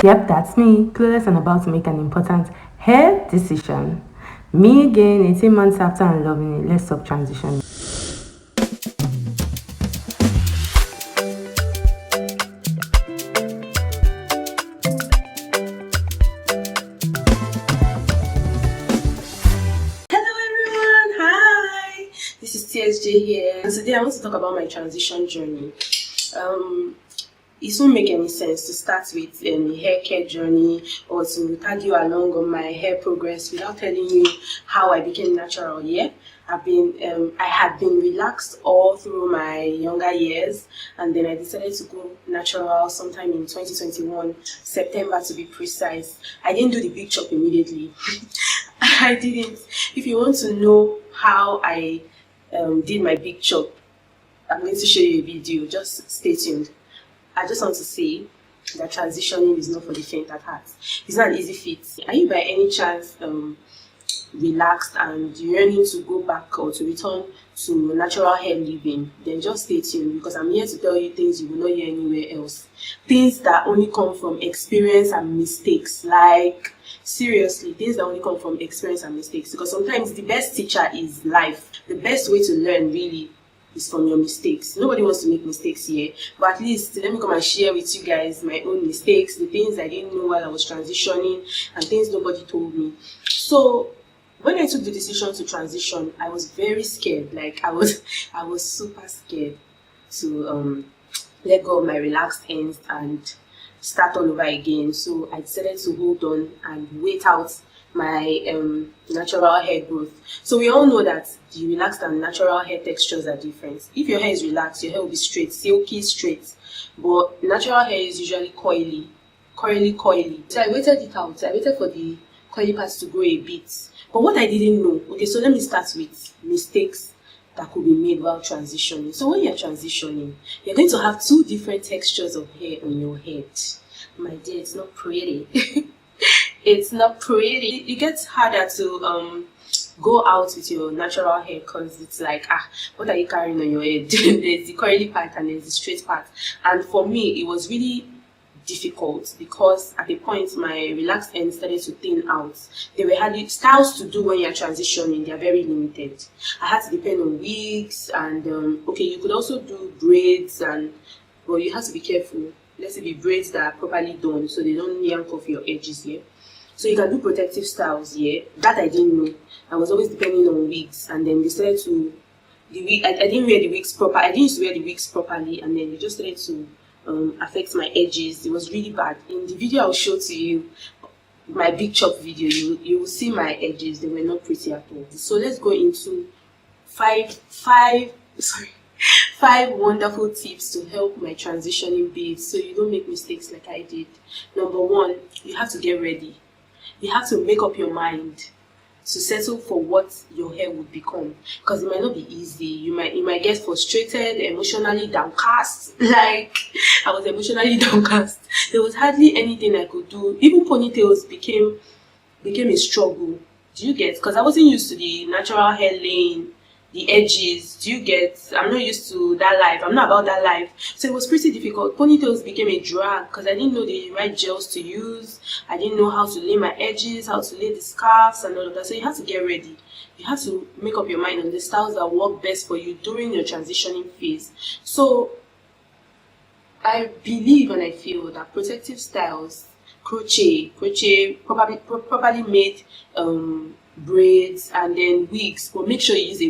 Yep, that's me, clueless and about to make an important hair decision. Me again, 18 months after I'm loving it. Let's stop transitioning. Hello everyone, hi! This is TSJ here, and today I want to talk about my transition journey. It won't make any sense to start with a hair care journey or to tag you along on my hair progress without telling you how I became natural. Yeah, I had been relaxed all through my younger years, and then I decided to go natural sometime in 2021, September to be precise. I didn't do the big chop immediately. I didn't. If you want to know how I did my big chop, I'm going to show you a video. Just stay tuned. I just want to say that transitioning is not for the faint at heart. It's not an easy feat. Are you by any chance relaxed and you're yearning to go back or to return to natural hair living? Then just stay tuned, because I'm here to tell you things you will not hear anywhere else. Things that only come from experience and mistakes. Like, seriously, things that only come from experience and mistakes. Because sometimes the best teacher is life. The best way to learn really is from your mistakes. Nobody wants to make mistakes here, but at least let me come and share with you guys my own mistakes, the things I didn't know while I was transitioning, and things nobody told me. So when I took the decision to transition, I was very scared. Like I was super scared to let go of my relaxed ends and start all over again. So I decided to hold on and wait out my natural hair growth. So we all know that the relaxed and natural hair textures are different. If your hair is relaxed, your hair will be straight, silky straight, but natural hair is usually coily. So I waited it out. I waited for the coily parts to grow a bit. But what I didn't know, okay, so let me start with mistakes that could be made while transitioning. So when you're transitioning, you're going to have two different textures of hair on your head. My dear, it's not pretty. It's not pretty. It gets harder to go out with your natural hair, because it's like, what are you carrying on your head? There's the curly part and there's the straight part. And for me, it was really difficult, because at a point my relaxed ends started to thin out. There were hardly styles to do when you're transitioning. They are very limited. I had to depend on wigs, and okay, you could also do braids, and well, you have to be careful. Let's say the braids that are properly done so they don't yank off your edges here. So you can do protective styles here. That I didn't know. I was always depending on wigs, and then they started to the wig. I didn't wear the wigs proper. I didn't used to wear the wigs properly, and then they just started to affect my edges. It was really bad. In the video I'll show to you, my big chop video, you will see my edges. They were not pretty at all. So let's go into five wonderful tips to help my transitioning beads so you don't make mistakes like I did. Number one, you have to get ready. You have to make up your mind to settle for what your hair would become, because it might not be easy. You might get frustrated, emotionally downcast. Like I was emotionally downcast. There was hardly anything I could do. Even ponytails became a struggle. Do you get? Because I wasn't used to the natural hair laying, the edges. Do you get? I'm not used to that life. I'm not about that life. So it was pretty difficult. Ponytails became a drag because I didn't know the right gels to use. I didn't know how to lay my edges, how to lay the scarves and all of that. So you have to get ready. You have to make up your mind on the styles that work best for you during your transitioning phase. So I believe and I feel that protective styles, crochet properly made braids, and then wigs, but make sure you use a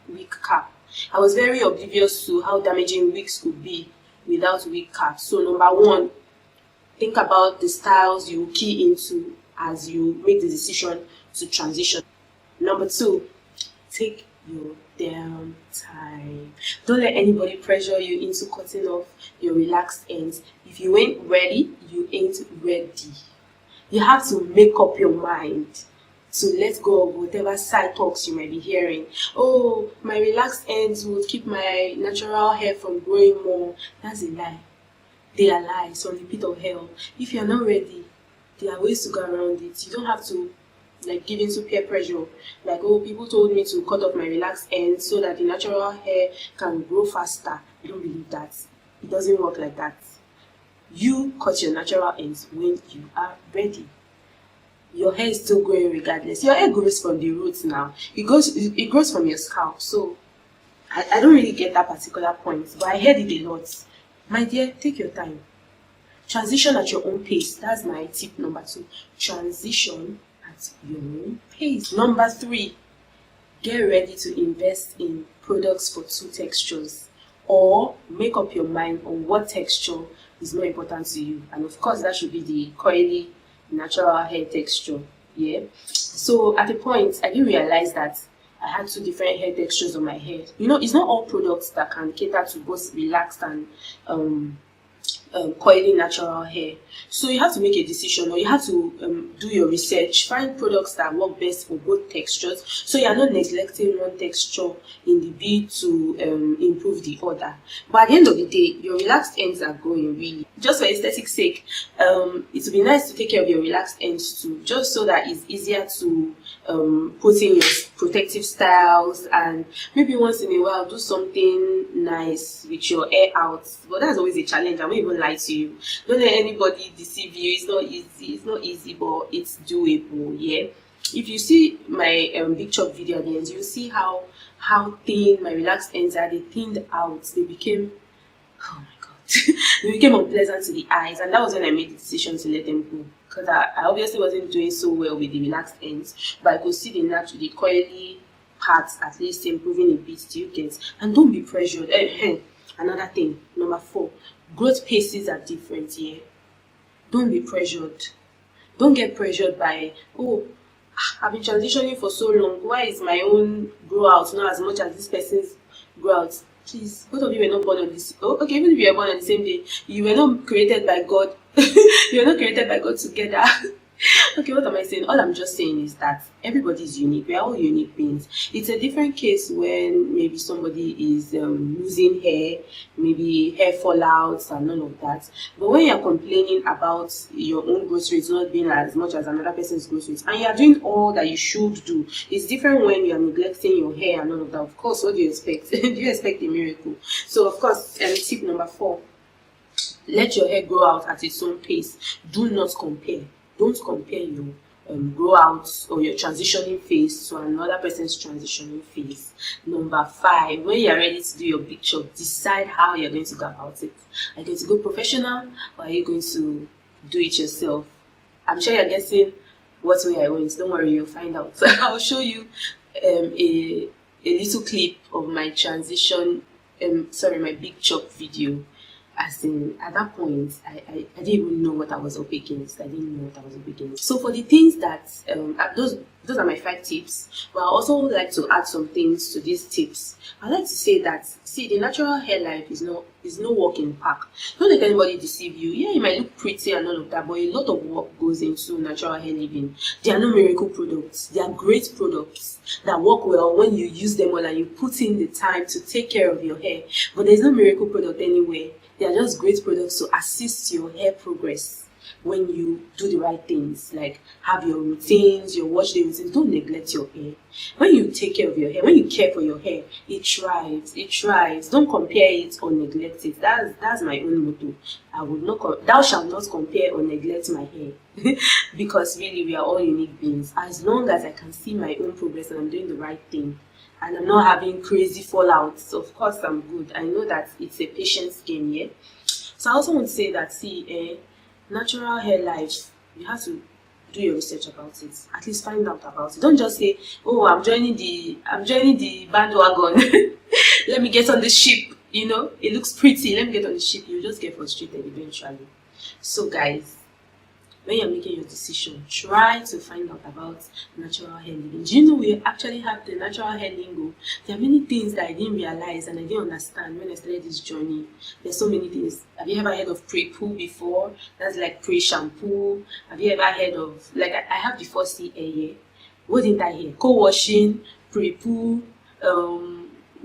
wig cap. I was very oblivious to how damaging wigs could be without wig caps. So number one, think about the styles you key into as you make the decision to transition. Number two, take your damn time. Don't let anybody pressure you into cutting off your relaxed ends. If you ain't ready, you ain't ready. You have to make up your mind to let go of whatever side talks you might be hearing. Oh, my relaxed ends will keep my natural hair from growing more. That's a lie. They are lies on the pit of hell. If you're not ready, there are ways to go around it. You don't have to like give into peer pressure. Like, oh, people told me to cut off my relaxed ends so that the natural hair can grow faster. I don't believe that. It doesn't work like that. You cut your natural ends when you are ready. Your hair is still growing regardless. Your hair grows from the roots now. It grows from your scalp. So I don't really get that particular point, but I heard it a lot. My dear, take your time. Transition at your own pace. That's my tip number 2. Transition at your own pace. Number 3, get ready to invest in products for 2 textures, or make up your mind on what texture is more important to you. And of course, that should be the coily natural hair texture. Yeah. So at a point, I didn't realize that I had 2 different hair textures on my hair. You know, it's not all products that can cater to both relaxed and coily natural hair. So you have to make a decision, or you have to do your research, find products that work best for both textures, so you are not neglecting one texture in the bid to improve the other. But at the end of the day, your relaxed ends are growing, really. Just for aesthetic sake, it would be nice to take care of your relaxed ends too, just so that it's easier to put in your protective styles, and maybe once in a while do something nice with your hair out. But that's always a challenge. I won't even lie to you. Don't let anybody deceive you. It's not easy, but it's doable. Yeah. If you see my big chop video at the end, you'll see how thin my relaxed ends are. They thinned out. They became, oh my god, they became unpleasant to the eyes, and that was when I made the decision to let them go, because I obviously wasn't doing so well with the relaxed ends, but I could see the coily parts at least improving a bit. Do you get? And don't be pressured. Another thing, number 4, growth paces are different. Yeah. Don't be pressured. Don't get pressured by, oh, I've been transitioning for so long. Why is my own grow out not as much as this person's grow out? Please, both of you were not born on this. Oh, okay, even if you were born on the same day, you were not created by God. You were not created by God together. Okay, what am I saying? All I'm just saying is that everybody is unique. We are all unique beings. It's a different case when maybe somebody is losing hair, maybe hair fallouts and none of that. But when you're complaining about your own growth rate not being as much as another person's growth rate, and you're doing all that you should do, it's different when you're neglecting your hair and none of that. Of course, what do you expect? Do you expect a miracle? So, of course, tip number 4, let your hair grow out at its own pace. Do not compare. Don't compare your grow out or your transitioning phase to another person's transitioning phase. Number 5, when you're ready to do your big chop, decide how you're going to go about it. Are you going to go professional, or are you going to do it yourself? I'm sure you're guessing what way I went. Don't worry, you'll find out. I'll show you a little clip of my my big chop video. As in, at that point, I didn't even know what I was up against. So for the things that, those are my 5 tips. But I also would like to add some things to these tips. I like to say that, the natural hair life is no walk in the park. Don't let anybody deceive you. Yeah, it might look pretty and all of that, but a lot of work goes into natural hair living. There are no miracle products. They are great products that work well when you use them well and you put in the time to take care of your hair. But there's no miracle product anywhere. They are just great products to assist your hair progress when you do the right things, like have your routines, your wash day routines. Don't neglect your hair. When you take care of your hair, when you care for your hair, it thrives. Don't compare it or neglect it. That's my own motto. I would not thou shalt not compare or neglect my hair. Because really, we are all unique beings. As long as I can see my own progress and I'm doing the right thing, and I'm not having crazy fallouts, of course I'm good. I know that it's a patience game, yeah. So I also want to say that, natural hair life, you have to do your research about it. At least find out about it. Don't just say, oh, I'm joining the bandwagon. Let me get on the ship. You know, it looks pretty. Let me get on the ship. You just get frustrated eventually. So guys, when you're making your decision, try to find out about natural hair living. Do you know we actually have the natural hair lingo? There are many things that I didn't realize and I didn't understand when I started this journey. There's so many things. Have you ever heard of pre-poo before? That's like pre-shampoo. Have you ever heard of, like, I have the 4C here. What didn't I hear? Co-washing, pre-poo,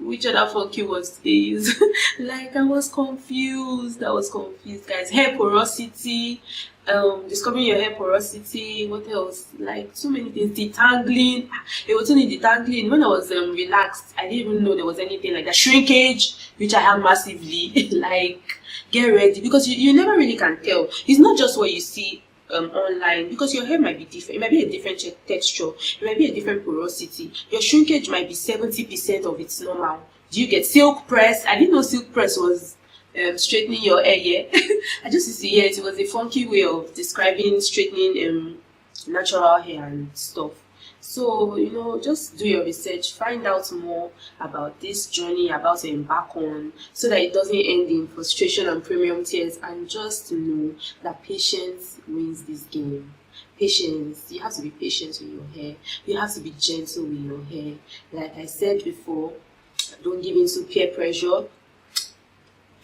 which other funky words they use? Like, I was confused. Guys. Hair porosity, discovering your hair porosity. What else? Like, so many things. Detangling. It was only detangling. When I was relaxed, I didn't even know there was anything like that. Shrinkage, which I have massively. Like, get ready, because you never really can tell. It's not just what you see online, because your hair might be different. It might be a different texture, it might be a different porosity. Your shrinkage might be 70% of its normal. Do you get silk press? I didn't know silk press was straightening your hair. Yeah. I just used to hear it was a funky way of describing straightening natural hair and stuff. So, just do your research, find out more about this journey about to embark on, so that it doesn't end in frustration and premium tears, and just know that patience wins this game. Patience. You have to be patient with your hair. You have to be gentle with your hair. Like I said before, don't give in to peer pressure.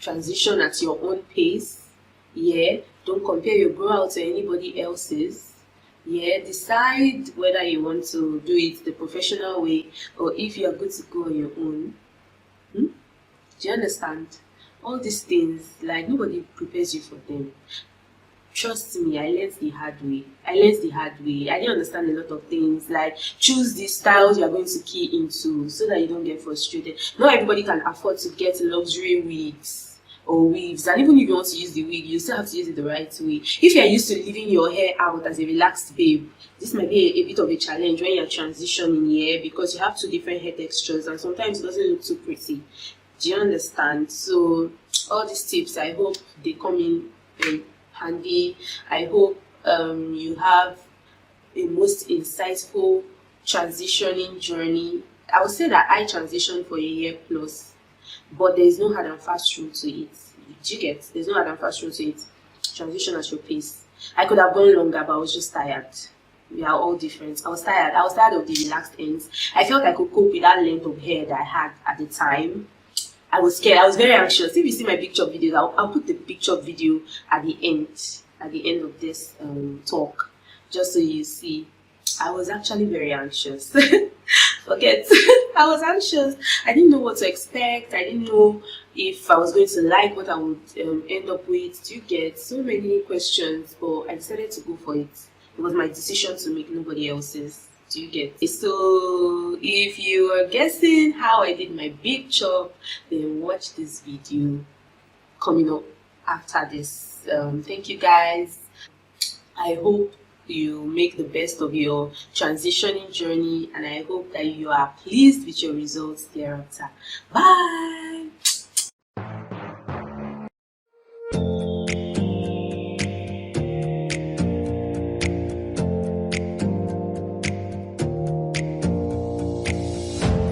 Transition at your own pace. Yeah. Don't compare your grow out to anybody else's. Yeah, decide whether you want to do it the professional way, or if you are good to go on your own. Do you understand? All these things, like, nobody prepares you for them. Trust me, I learned the hard way. I didn't understand a lot of things. Like, choose the styles you are going to key into, so that you don't get frustrated. Not everybody can afford to get luxury wigs or weaves, and even if you want to use the wig, you still have to use it the right way. If you are used to leaving your hair out as a relaxed babe, this might be a bit of a challenge when you're transitioning here, because you have two different hair textures and sometimes it doesn't look too pretty. Do you understand? So all these tips, I hope they come in handy. I hope you have a most insightful transitioning journey. I would say that I transitioned for a year plus, but there is no hard and fast rule to it. Do you get? There's no hard and fast rule to it. Transition at your pace. I could have gone longer, but I was just tired. We are all different. I was tired. I was tired of the relaxed ends. I felt I could cope with that length of hair that I had at the time. I was scared. I was very anxious. If you see my picture videos, I'll put the picture video at the end of this talk, just so you see. I was actually very anxious. Forget. I was anxious. I didn't know what to expect. I didn't know if I was going to like what I would end up with. Do you get? So many questions, but I decided to go for it. It was my decision to make, nobody else's. Do you get? So if you are guessing how I did my big chop, then watch this video coming up after this. Thank you guys. I hope you make the best of your transitioning journey, and I hope that you are pleased with your results thereafter. Bye.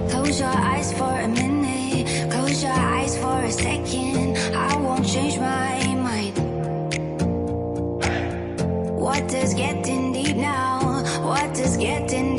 Close your eyes for a minute, close your eyes for a second. I won't change my mind. What does getting deep now? What does getting